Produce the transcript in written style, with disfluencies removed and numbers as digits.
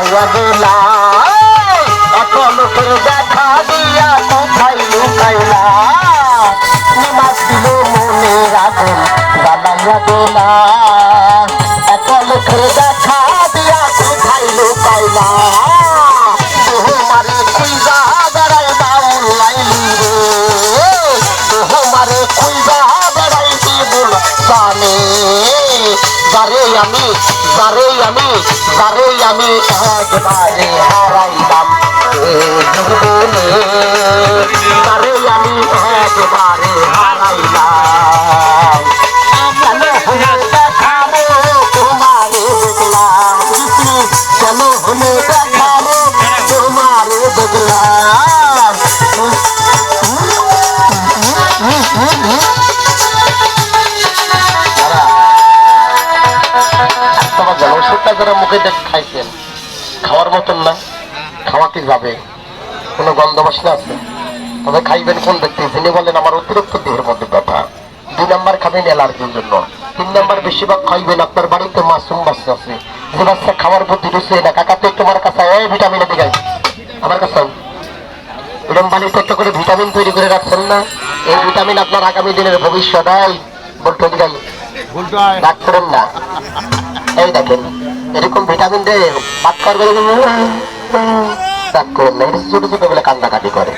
জ্বালাইয়া গেলা এত লোকের দেখা দিয়া কোথায় লুকাইলা নামাজ ছিল মনে আগুন জ্বালাইয়া গেলা এত লোকের দেখা দিয়া কোথায় লুকাইলা তোমারে খুঁজা বেড়াই বাউল লাইলি রে তোমারে খুঁজা বেড়াই দিবুল জানে যারে আমি একবারে হারাইলাম জীবনে যারে আমি একবারে হারাইলাম কেন হলে দেখাবো তোমারে দেখলাম কেন হলে দেখাবো তোমারে দেখলাম ওষুধটা যারা মুখে দেখে খাইছেন খাওয়ার মতন না খাওয়াতে যাবে কোনো গন্ধ বাসনা আছে তবে খাইবেন কোন ব্যক্তি যিনি বলেন আমার অতিরিক্ত দেহের মধ্যে ব্যথা 2 নাম্বার খাবেন অ্যালার্জির জন্য 3 নাম্বার বেশিরভাগ খাইবেন আপনার বাড়িতে মাশরুম বাচ্চা আছে যে বাচ্চা খাওয়ার প্রতি রুচি না কাকাতে তোমার কাছে এই ভিটামিন দিকে আমার কাছে এরকম বাড়িতে একটা করে ভিটামিন তৈরি করে রাখছেন না এই ভিটামিন আপনার আগামী দিনের ভবিষ্যৎ বলতে দিকাই ডাক করেন না এই দেখেন এরকম ভিটামিন দিয়ে পাক করবে ছোট ছোট বলে কান্দাকাটি করে